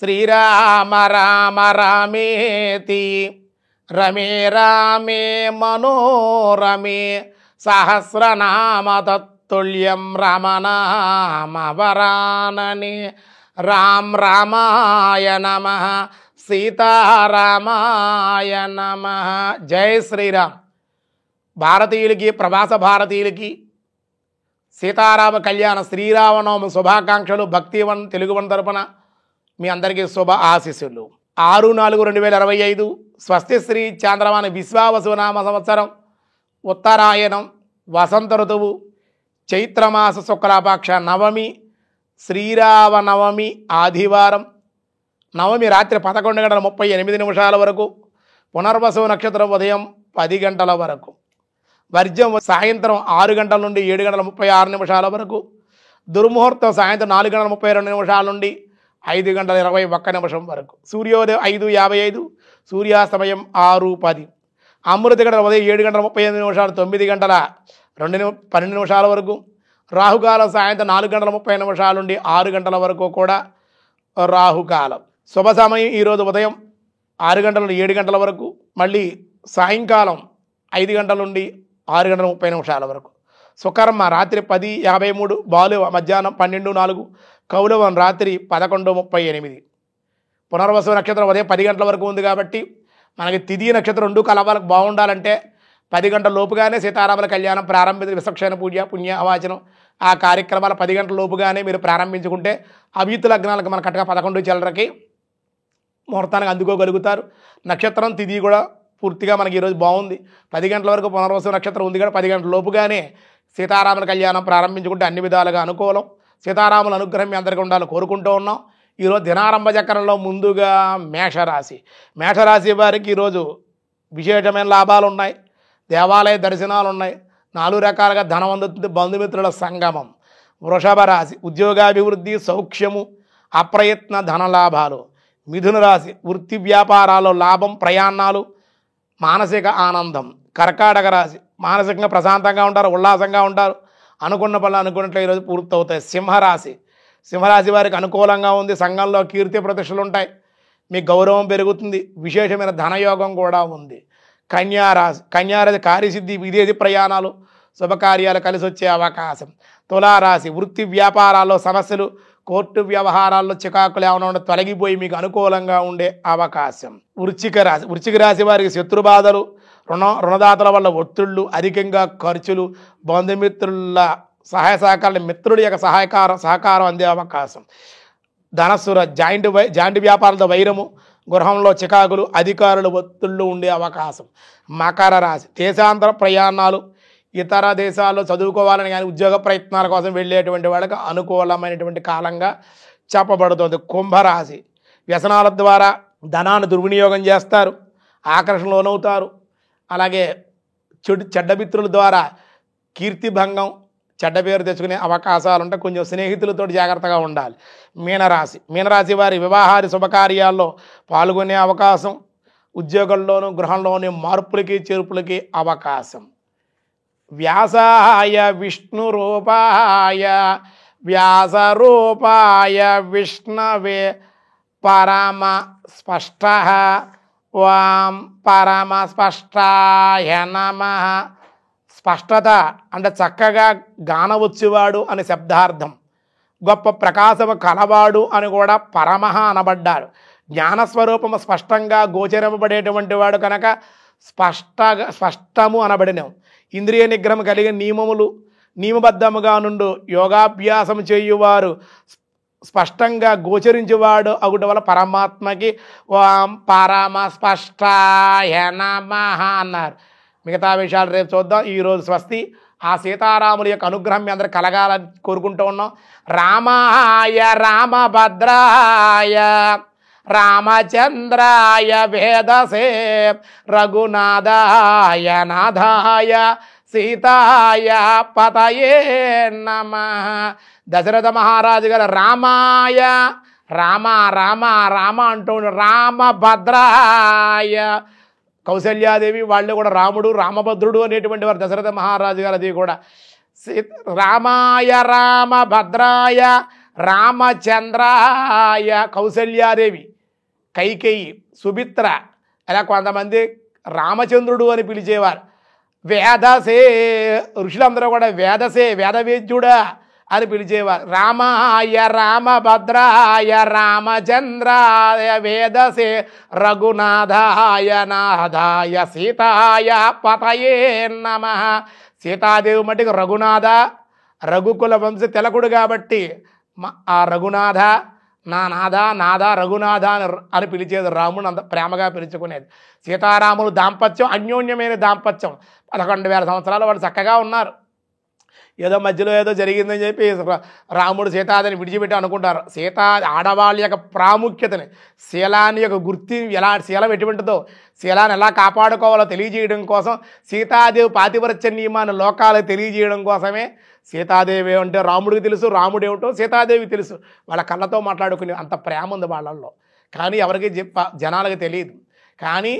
శ్రీరామ రామ రామేతి రమే రామే మనోరమే సహస్రనామ తత్తుల్యం రమనామవరాననే. రామ్ రామాయ నమః, సీతారామాయ నమః. జై శ్రీరామ్. భారతీయులకి, ప్రవాస భారతీయులకి సీతారామ కళ్యాణ శ్రీరామనవమి శుభాకాంక్షలు. భక్తివన్ తెలుగువన్ తరపున మీ అందరికీ శుభ ఆశీస్సులు. 6/4/2025 స్వస్తి శ్రీ చాంద్రమాన విశ్వావసునామ సంవత్సరం, ఉత్తరాయణం, వసంత ఋతువు, చైత్రమాస శుక్లపక్ష నవమి, శ్రీరామనవమి ఆదివారం. నవమి రాత్రి 11:38 వరకు, పునర్వసు నక్షత్రం ఉదయం 10 గంటల వరకు, వర్జం సాయంత్రం 6 గంటల నుండి 7:36 వరకు, దుర్ముహూర్తం సాయంత్రం 4:32 నుండి 5:21 వరకు, సూర్యోదయం 5:55, సూర్యాస్తమయం 6:10, అమృత గంటల ఉదయం 7:38, 9:12 వరకు, రాహుకాలం సాయంత్రం 4:30 నుండి 6 గంటల వరకు కూడా రాహుకాలం. శుభ సమయం ఈరోజు ఉదయం 6 గంటల నుండి 7 గంటల వరకు, మళ్ళీ సాయంకాలం 5 గంటల నుండి 6:30 వరకు. సుకర్మ రాత్రి 10:53, బాలు మధ్యాహ్నం 12:04, కౌలవం రాత్రి 11:38. పునర్వసు నక్షత్రం ఉదయం 10 గంటల వరకు ఉంది కాబట్టి మనకి తిథి నక్షత్రం 2 కలవాలకు బాగుండాలంటే 10 గంటల లోపుగానే సీతారాముల కళ్యాణం ప్రారంభించి విసక్షణ పూజ పుణ్య అవాచనం ఆ కార్యక్రమాలు 10 గంటల లోపుగానే మీరు ప్రారంభించుకుంటే అభిజిత్ లగ్నాలకు మన కట్టగా 11 చిల్లరకి ముహూర్తానికి అందుకోగలుగుతారు. నక్షత్రం తిథి కూడా పూర్తిగా మనకి ఈరోజు బాగుంది. 10 గంటల వరకు పునర్వసు నక్షత్రం ఉంది కూడా 10 గంటల లోపుగానే సీతారాముల కళ్యాణం ప్రారంభించుకుంటే అన్ని విధాలుగా అనుకూలం. సీతారాముల అనుగ్రహం మీ అందరికీ ఉండాలని కోరుకుంటూ ఉన్నాం. ఈరోజు దినారంభ చక్రంలో ముందుగా మేషరాశి. మేషరాశి వారికి ఈరోజు విశేషమైన లాభాలు ఉన్నాయి, దేవాలయ దర్శనాలు ఉన్నాయి, 4 రకాలుగా ధనం అందుతుంది, బంధుమిత్రుల సంగమం. వృషభ రాశి ఉద్యోగాభివృద్ధి, సౌఖ్యము, అప్రయత్న ధనలాభాలు. మిథున రాశి వృత్తి వ్యాపారాల్లో లాభం, ప్రయాణాలు, మానసిక ఆనందం. కర్కాటక రాశి మానసికంగా ప్రశాంతంగా ఉంటారు, ఉల్లాసంగా ఉంటారు, అనుకున్న పనులు అనుకున్నట్లు ఈరోజు పూర్తవుతాయి. సింహరాశి వారికి అనుకూలంగా ఉంది, సంఘంలో కీర్తి ప్రతిష్టలు ఉంటాయి, మీ గౌరవం పెరుగుతుంది, విశేషమైన ధనయోగం కూడా ఉంది. కన్యారాశి కార్యసిద్ధి, విదేశీ ప్రయాణాలు, శుభకార్యాలు కలిసి వచ్చే అవకాశం. తులారాశి వృత్తి వ్యాపారాల్లో సమస్యలు, కోర్టు వ్యవహారాల్లో చికాకులు ఏమైనా ఉంటే తొలగిపోయి మీకు అనుకూలంగా ఉండే అవకాశం. వృశ్చిక రాశి వారికి శత్రుబాధలు, రుణదాతల వల్ల ఒత్తిళ్లు, అధికంగా ఖర్చులు, బంధుమిత్రుల సహాయ సహకారాలు, మిత్రుల యొక్క సహకారం అందే అవకాశం. ధనస్సు జాయింట్ వ్యాపారాలతో వైరము, గృహంలో చికాకులు, అధికారులు ఒత్తిళ్లు ఉండే అవకాశం. మకర రాశి దేశాంతర ప్రయాణాలు, ఇతర దేశాల్లో చదువుకోవాలని కానీ ఉద్యోగ ప్రయత్నాల కోసం వెళ్ళేటువంటి వాళ్ళకి అనుకూలమైనటువంటి కాలంగా చెప్పబడుతుంది. కుంభరాశి వ్యసనాల ద్వారా ధనాన్ని దుర్వినియోగం చేస్తారు, ఆకర్షణ లోనవుతారు, అలాగే చెడ్డ మిత్రుల ద్వారా కీర్తిభంగం, చెడ్డ పేరు తెచ్చుకునే అవకాశాలు ఉంటాయి. కొంచెం స్నేహితులతో జాగ్రత్తగా ఉండాలి. మీనరాశి వారి వివాహాది శుభకార్యాల్లో పాల్గొనే అవకాశం, ఉద్యోగంలోనూ గృహంలోని మార్పులకి చేర్పులకి అవకాశం. వ్యాసాయ విష్ణురూపాయ వ్యాసరూపాయ విష్ణవే పరమ స్పష్ట ఓం పరమ స్పష్టాయ నమః. స్పష్టత అంటే చక్కగా గానవచ్చువాడు అని శబ్దార్థం. గొప్ప ప్రకాశము కలవాడు అని కూడా పరమః అనబడ్డాడు. జ్ఞానస్వరూపము స్పష్టంగా గోచరింపబడేటువంటి వాడు కనుక స్పష్టము అనబడినం. ఇంద్రియ నిగ్రహం కలిగిన నియమబద్ధముగా నుండు యోగాభ్యాసం చేయువారు స్పష్టంగా గోచరించేవాడు అగుట వల్ల పరమాత్మకి ఓం పరమ స్పష్టాయ నమః అన్నారు. మిగతా విషయాలు రేపు చూద్దాం. ఈరోజు స్వస్తి. ఆ సీతారాముల యొక్క అనుగ్రహం మీ అందరూ కలగాలని కోరుకుంటూ ఉన్నాం. రామాయ రామభద్రాయ రామచంద్రాయ వేదసే రఘునాథాయ నాథాయ సీతాయ పతయే నమః. దశరథ మహారాజు గారు రామాయ రామ రామ రామ అంటూ రామభద్రాయ, కౌసల్యాదేవి వాళ్ళు కూడా రాముడు రామభద్రుడు అనేటువంటి వారు దశరథ మహారాజు గారు. అది కూడా రామాయ రామభద్రాయ రామచంద్రాయ కౌసల్యాదేవి, కైకేయి, సుమిత్ర, అలా కొంతమంది రామచంద్రుడు అని పిలిచేవారు. వేదసే ఋషులందరూ కూడా వేదసే వేదవేద్యుడా అని పిలిచేవారు. రామాయ రామభద్రాయ రామచంద్రాయ వేదసే రఘునాథాయ నాథాయ సీతాయ పతయే నమః. సీతాదేవి మటుకు రఘునాథ, రఘుకుల వంశ తిలకుడు కాబట్టి ఆ రఘునాథ, నా నాథ, నాథ రఘునాథ అని పిలిచేది. రాముడు అంత ప్రేమగా పిలుచుకునేది. సీతారాములు దాంపత్యం అన్యోన్యమైన దాంపత్యం. 11,000 సంవత్సరాలు వాళ్ళు చక్కగా ఉన్నారు. ఏదో మధ్యలో ఏదో జరిగిందని చెప్పి రాముడు సీతాదేవిని విడిచిపెట్టి అనుకుంటారు. సీతా ఆడవాళ్ళ యొక్క ప్రాముఖ్యతని, శీలాన్ని యొక్క గుర్తి, ఎలా శీలం ఎటువంటిదో, శీలాన్ని ఎలా కాపాడుకోవాలో తెలియజేయడం కోసం సీతాదేవి పాతివ్రత్య నియమాన్ని లోకాలకు తెలియజేయడం కోసమే సీతాదేవి అంటే రాముడికి తెలుసు, రాముడు ఏమిటో సీతాదేవికి తెలుసు. వాళ్ళ కళ్ళతో మాట్లాడుకునే అంత ప్రేమ ఉంది వాళ్ళల్లో. కానీ ఎవరికి జనాలకు తెలియదు. కానీ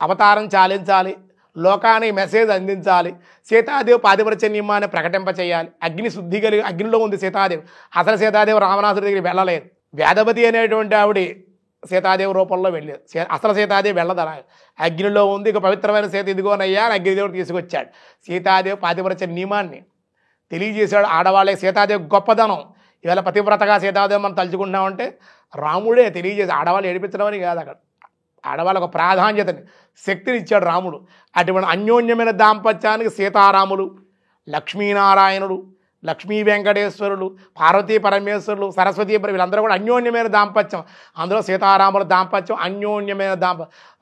అవతారం చాలించాలి, లోకానికి మెసేజ్ అందించాలి, సీతాదేవి పాతివ్రత్య నియమాన్ని ప్రకటింపచేయాలి. అగ్ని శుద్ధి కలిగి అగ్నిలో ఉంది సీతాదేవి. అసలు సీతాదేవి రావణాసుడి దగ్గర వెళ్ళలేదు. వేదవతి అనేటువంటి ఆవిడ సీతాదేవి రూపంలో వెళ్ళేది. అసలు సీతాదేవి వెళ్ళదు. అలా అగ్నిలో ఉంది. ఇక పవిత్రమైన సీత ఇదిగోనయ్యా అని అగ్నిదేవుడు తీసుకొచ్చాడు. సీతాదేవి పాతివ్రత్య నియమాన్ని తెలియజేశాడు. ఆడవాళ్ళకి సీతాదేవి గొప్పదనం. ఇవాళ పతివ్రతగా సీతాదేవి మనం తలుచుకుంటున్నామంటే రాముడే తెలియజేసి. ఆడవాళ్ళు ఏడిపించడం అని కాదు, అక్కడ ఆడవాళ్ళకు ప్రాధాన్యతని, శక్తిని ఇచ్చాడు రాముడు. అటువంటి అన్యోన్యమైన దాంపత్యానికి సీతారాములు, లక్ష్మీనారాయణుడు, లక్ష్మీ వెంకటేశ్వరులు, పార్వతీ పరమేశ్వరులు, సరస్వతీ వీళ్ళందరూ కూడా అన్యోన్యమైన దాంపత్యం. అందులో సీతారాముల దాంపత్యం అన్యోన్యమైన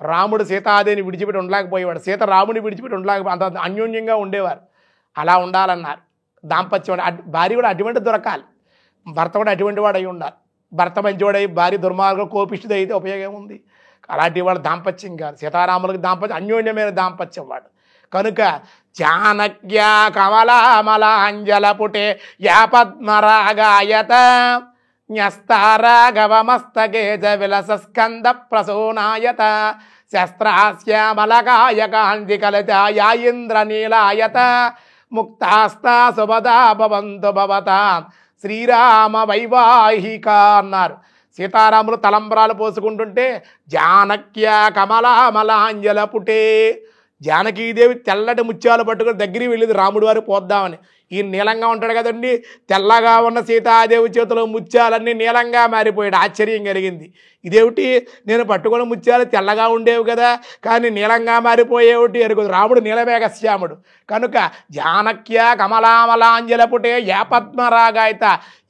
రాముడు సీతాదేవిని విడిచిపెట్టి ఉండలేకపోయేవాడు, సీత రాముడిని విడిచిపెట్టి ఉండలేకపోయి, అంత అన్యోన్యంగా ఉండేవారు. అలా ఉండాలన్నారు. దాంపత్యం భార్య కూడా అటువంటి దొరకాలి, భర్త కూడా అటువంటి వాడు అయి ఉండాలి. భర్త మంచివాడై భార్య దుర్మార్గం కోపిష్టిది అయితే ఉపయోగం ఉంది. అలాంటి వాళ్ళ దాంపత్యం కాదు. సీతారాములకి దాంపత్యం అన్యోన్యమైన దాంపత్యం వాడు. కనుక జానక్య కమలామలాంజల పుటే యా పద్మరాగాయత న్యస్తారాఘవమస్తకే చ విలసస్కంద ప్రసూనాయత శస్త్రాస్యామలకాయ కాంతి కలత యా ఇంద్రనీలాయత ముక్తాస్తా శుభదా భవంతు భవతా శ్రీరామ వైవాహిక అన్నారు. సీతారాములు తలంబరాలు పోసుకుంటుంటే జానక్య కమలామలాంజల పుటే, జానకీదేవి తెల్లటి ముత్యాలు పట్టుకుని దగ్గరికి వెళ్ళేది రాముడు వారు పోద్దామని. ఈ నీలంగా ఉంటాడు కదండి, తెల్లగా ఉన్న సీతాదేవి చేతిలో ముత్యాలన్నీ నీలంగా మారిపోయాడు. ఆశ్చర్యం కలిగింది. ఇదేమిటి, నేను పట్టుకున్న ముత్యాలు తెల్లగా ఉండేవి కదా, కానీ నీలంగా మారిపోయేవిటి అనుకుంది. రాముడు నీలమేఘశ్యాముడు కనుక జానక్య కమలామలాంజల పుటే యా పద్మరాగాయత,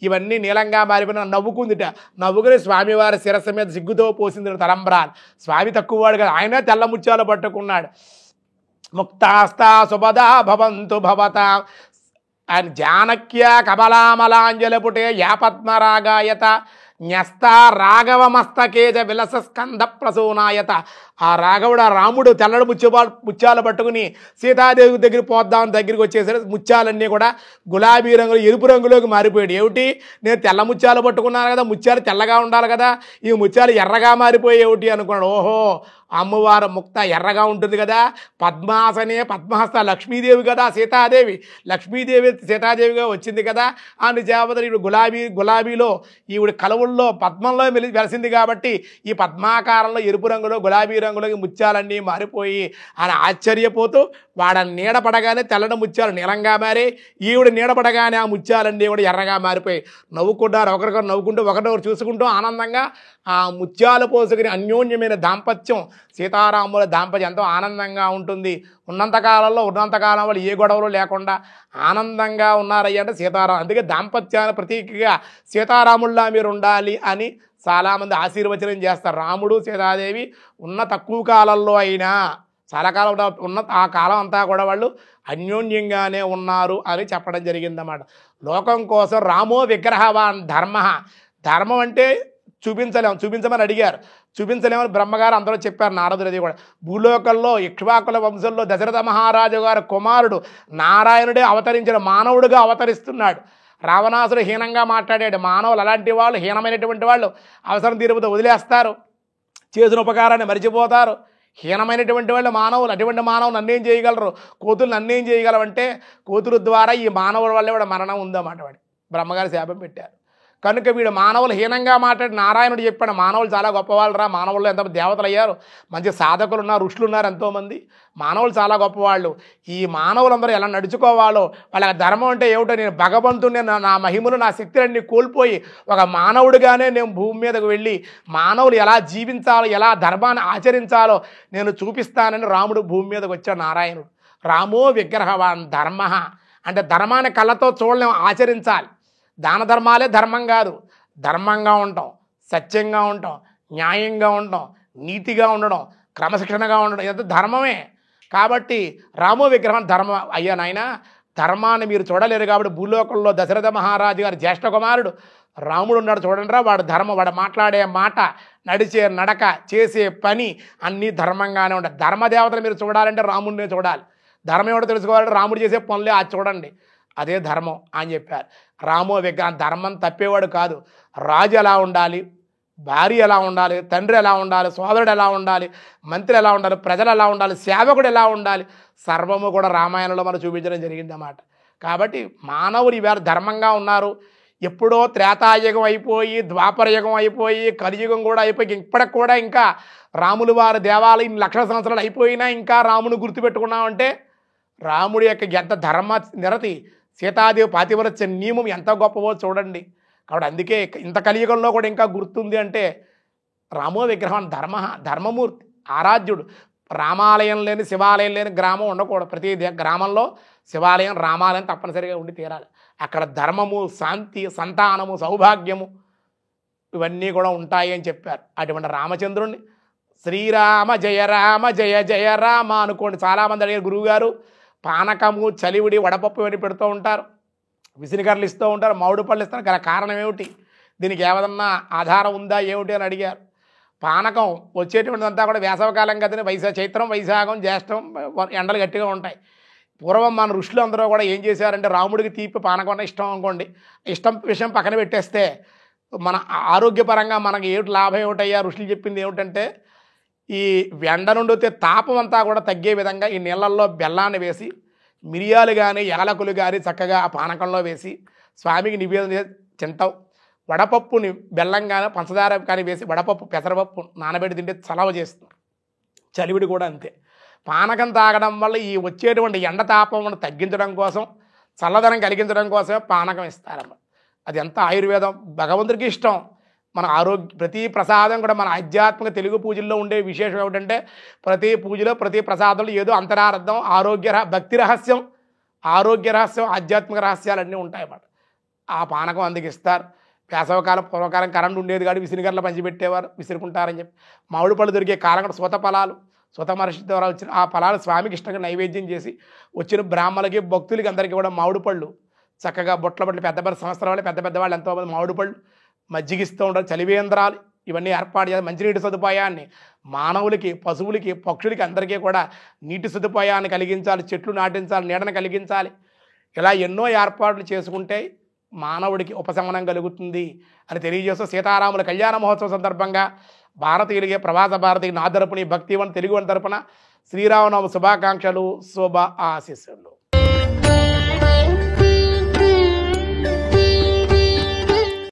ఇవన్నీ నీలంగా మారిపోయిన నవ్వుకుందిట. నవ్వుకుని స్వామివారి శిరస్సు మీద సిగ్గుతో పోసింది తలంబ్రాలు. స్వామి తక్కువవాడు కదా, ఆయన తెల్ల ముత్యాలు పట్టుకున్నాడు. ముక్తాస్తా శుభదా భవంతు భవతా అండ్ జానక్య కమలామలాంజల పుటే యా పద్మరాగాయత న్యస్త రాఘవమస్తకేజ విలసస్కంద ప్రసూనాయత. ఆ రాఘవుడు, ఆ రాముడు తెల్లడు ముత్యాలు పట్టుకుని సీతాదేవి దగ్గర పోద్దామని దగ్గరికి వచ్చేసరికి ముత్యాలన్నీ కూడా గులాబీ రంగులో ఎరుపు రంగులోకి మారిపోయాడు. ఏమిటి, నేను తెల్ల ముత్యాలు పట్టుకున్నాను కదా, ముత్యాలు తెల్లగా ఉండాలి కదా, ఈ ముత్యాలు ఎర్రగా మారిపోయేవిటి అనుకున్నాడు. ఓహో, అమ్మవారు ముక్త ఎర్రగా ఉంటుంది కదా, పద్మాసనే పద్మహస్త లక్ష్మీదేవి కదా సీతాదేవి, లక్ష్మీదేవి సీతాదేవిగా వచ్చింది కదా అని చేపదలు ఈవిడ గులాబీలో ఈవిడ కలవుల్లో పద్మంలో వెలిసింది కాబట్టి ఈ పద్మాకారంలో ఎరుపు రంగులో గులాబీ రంగులోకి ముత్యాలన్నీ మారిపోయి అని ఆశ్చర్యపోతూ వాడ నీడపడగానే తెల్లటి ముత్యాలు నీలంగా మారి, ఈవిడ నీడపడగానే ఆ ముత్యాలన్నీ కూడా ఎర్రగా మారిపోయి నవ్వుకుంటారు. ఒకరికొకరు నవ్వుకుంటూ ఒకరినొకరు చూసుకుంటూ ఆనందంగా ఆ ముత్యాలు పోసుకుని అన్యోన్యమైన దాంపత్యం సీతారాముల దాంపత్యం ఎంతో ఆనందంగా ఉంటుంది. ఉన్నంతకాలంలో వాళ్ళు ఏ గొడవలు లేకుండా ఆనందంగా ఉన్నారయ్య అంటే సీతారాము. అందుకే దాంపత్యాన్ని ప్రతీకగా సీతారాముల్లా మీరు ఉండాలి అని చాలామంది ఆశీర్వచనం చేస్తారు. రాముడు సీతాదేవి ఉన్న తక్కువ కాలంలో అయినా చాలా కాలం ఉన్న ఆ కాలం అంతా కూడా వాళ్ళు అన్యోన్యంగానే ఉన్నారు అని చెప్పడం జరిగిందన్నమాట. లోకం కోసం రామో విగ్రహవాన్ ధర్మ, ధర్మం అంటే చూపించమని అడిగారు. చూపించలేమని బ్రహ్మగారు అందరూ చెప్పారు, నారదుడిది కూడా. భూలోకంలో ఇక్ష్వాకుల వంశంలో దశరథ మహారాజు గారు కుమారుడు నారాయణుడే అవతరించిన మానవుడిగా అవతరిస్తున్నాడు. రావణాసుడు హీనంగా మాట్లాడాడు. మానవులు అలాంటి వాళ్ళు, హీనమైనటువంటి వాళ్ళు అవసరం తీరుపుతో వదిలేస్తారు, చేసిన ఉపకారాన్ని మరిచిపోతారు. హీనమైనటువంటి వాళ్ళు మానవులు, అటువంటి మానవులు నన్నేం చేయగలరు, కోతులు నన్నేం చేయగలవంటే కోతుల ద్వారా ఈ మానవుల వల్ల కూడా మరణం ఉందన్నమాట. వాడి బ్రహ్మగారి శాపం పెట్టారు. కనుక వీడు మానవులు హీనంగా మాట్లాడి నారాయణుడు చెప్పాడు మానవులు చాలా గొప్పవాళ్ళు రా, మానవుల్లో ఎంత దేవతలు అయ్యారు, మంచి సాధకులు ఉన్నారు, ఋషులు ఉన్నారు ఎంతోమంది, మానవులు చాలా గొప్పవాళ్ళు, ఈ మానవులందరూ ఎలా నడుచుకోవాలో, వాళ్ళ ధర్మం అంటే ఏమిటో, నేను భగవంతుని నా మహిమను నా శక్తులన్నీ కోల్పోయి ఒక మానవుడిగానే నేను భూమి మీదకు వెళ్ళి మానవులు ఎలా జీవించాలో, ఎలా ధర్మాన్ని ఆచరించాలో నేను చూపిస్తానని రాముడు భూమి మీదకి వచ్చాడు నారాయణుడు. రామో విగ్రహవాన్ ధర్మ అంటే ధర్మాన్ని కళ్ళతో చూడలేము, ఆచరించాలి. దాన ధర్మాలే ధర్మం కాదు, ధర్మంగా ఉంటాం, సత్యంగా ఉంటాం, న్యాయంగా ఉంటాం, నీతిగా ఉండడం, క్రమశిక్షణగా ఉండడం, ఇదంతా ధర్మమే. కాబట్టి రామో విగ్రహం ధర్మం. అయ్యా నాయన, ధర్మాన్ని మీరు చూడలేరు కాబట్టి భూలోకంలో దశరథ మహారాజు గారి జ్యేష్ఠ కుమారుడు రాముడు ఉన్నాడు చూడండిరా, వాడు ధర్మం, వాడు మాట్లాడే మాట, నడిచే నడక, చేసే పని అన్నీ ధర్మంగానే ఉంటాయి. ధర్మదేవతలు మీరు చూడాలంటే రాముడినే చూడాలి, ధర్మం ఏమిటో తెలుసుకోవాలంటే రాముడు చేసే పనులే అది చూడండి, అదే ధర్మం అని చెప్పారు. రామో విగ్రహం ధర్మం తప్పేవాడు కాదు. రాజు ఎలా ఉండాలి, భార్య ఎలా ఉండాలి, తండ్రి ఎలా ఉండాలి, సోదరుడు ఎలా ఉండాలి, మంత్రి ఎలా ఉండాలి, ప్రజలు ఎలా ఉండాలి, సేవకుడు ఎలా ఉండాలి, సర్వము కూడా రామాయణంలో మనం చూపించడం జరిగిందన్నమాట. కాబట్టి మానవులు ఇవాళ ధర్మంగా ఉన్నారు. ఎప్పుడో త్రేతాయుగం అయిపోయి, ద్వాపరయుగం అయిపోయి, కలియుగం కూడా అయిపోయి, ఇప్పటికి కూడా ఇంకా రాములు వారి దేవాలయం లక్షల సంవత్సరాలు అయిపోయినా ఇంకా రాముని గుర్తుపెట్టుకున్నామంటే రాముడి యొక్క ఎంత ధర్మ నిరతి, సీతాదేవి పాతివ్రత్య నియమం ఎంత గొప్పవో చూడండి. కాబట్టి అందుకే ఇంత కలియుగంలో కూడా ఇంకా గుర్తుంది అంటే రామో విగ్రహం ధర్మమూర్తి, ఆరాధ్యుడు. రామాలయం లేని, శివాలయం లేని గ్రామం ఉండకూడదు. ప్రతి గ్రామంలో శివాలయం, రామాలయం తప్పనిసరిగా ఉండి తీరాలి. అక్కడ ధర్మము, శాంతి, సంతానము, సౌభాగ్యము ఇవన్నీ కూడా ఉంటాయి అని చెప్పారు. అటువంటి రామచంద్రుణ్ణి శ్రీరామ జయ రామ జయ జయ రామ అనుకోండి. చాలామంది అడిగారు, గురువుగారు పానకము, చలివిడి, వడపప్పు ఇవన్నీ పెడుతూ ఉంటారు, విసిరికర్రలు ఇస్తూ ఉంటారు, మామిడి పళ్ళు ఇస్తారు, గల కారణం ఏమిటి, దీనికి ఏమన్నా ఆధారం ఉందా ఏమిటి అని అడిగారు. పానకం వచ్చేటువంటిదంతా కూడా వేసవకాలం కదని చైత్రం, వైశాఖం, జ్యేష్టం ఎండలు గట్టిగా ఉంటాయి. పూర్వం మన ఋషులు అందరూ కూడా ఏం చేశారంటే రాముడికి తీపి పానకం అంటే ఇష్టం అనుకోండి, ఇష్టం విషయం పక్కన పెట్టేస్తే మన ఆరోగ్యపరంగా మనకి ఏమిటి లాభం ఏమిటయ్యా, ఋషులు చెప్పింది ఏమిటంటే ఈ ఎండ నుండి వచ్చే తాపం అంతా కూడా తగ్గే విధంగా ఈ నీళ్ళల్లో బెల్లాన్ని వేసి, మిరియాలు కానీ యాలకులు కానీ చక్కగా ఆ పానకంలో వేసి స్వామికి నివేదన చేసి తింటాం. వడపప్పుని బెల్లం కానీ పంచదార కానీ వేసి వడపప్పు, పెసరపప్పు నానబెట్టి తింటే చలవ చేస్తుంది. చలివిడి కూడా అంతే. పానకం తాగడం వల్ల ఈ వచ్చేటువంటి ఎండ తాపం తగ్గించడం కోసం, చల్లదనం కలిగించడం కోసమే పానకం ఇస్తారన్నమాట. అది ఎంత ఆయుర్వేదం, భగవంతుడికి ఇష్టం. మన ప్రతి ప్రసాదం కూడా మన ఆధ్యాత్మిక తెలుగు పూజల్లో ఉండే విశేషం ఏమిటంటే ప్రతి పూజలో, ప్రతి ప్రసాదంలో ఏదో అంతరార్థం, భక్తి రహస్యం, ఆరోగ్య రహస్యం, ఆధ్యాత్మిక రహస్యాలన్నీ ఉంటాయన్నమాట. ఆ పానకం అందుకు ఇస్తారు. వేసవకాలం, పూర్వకాలం కరెంట్ ఉండేది కాదు, విసిరిగర్ల పంచిపెట్టేవారు, విసురుకుంటారని చెప్పి. మామిడి పళ్ళు దొరికే కాలం కూడా సూత ఫలాలు, సూత మహర్షి ద్వారా వచ్చిన ఆ ఫలాలు స్వామికి ఇష్టంగా నైవేద్యం చేసి వచ్చిన బ్రాహ్మణులకి, భక్తులకి అందరికీ కూడా మామిడి పళ్ళు చక్కగా బొట్ల పెద్ద పెద్ద సంవత్సరాల వాళ్ళు, పెద్ద పెద్దవాళ్ళు ఎంతోమంది మామిడి పళ్ళు, మజ్జిగిస్తూ ఉంటారు, చలివేంద్రాలు ఇవన్నీ ఏర్పాటు చేయాలి. మంచినీటి సదుపాయాన్ని మానవులకి, పశువులకి, పక్షులకి అందరికీ కూడా నీటి సదుపాయాన్ని కలిగించాలి, చెట్లు నాటించాలి, నీడను కలిగించాలి. ఇలా ఎన్నో ఏర్పాట్లు చేసుకుంటే మానవుడికి ఉపశమనం కలుగుతుంది అని తెలియజేస్తూ సీతారాముల కళ్యాణ మహోత్సవం సందర్భంగా భారతీయులకి, ప్రవాస భారతీయ నా తరపున, భక్తివన్ తెలుగు తరపున శ్రీరామనవమి శుభాకాంక్షలు, శుభ ఆశీస్సులు.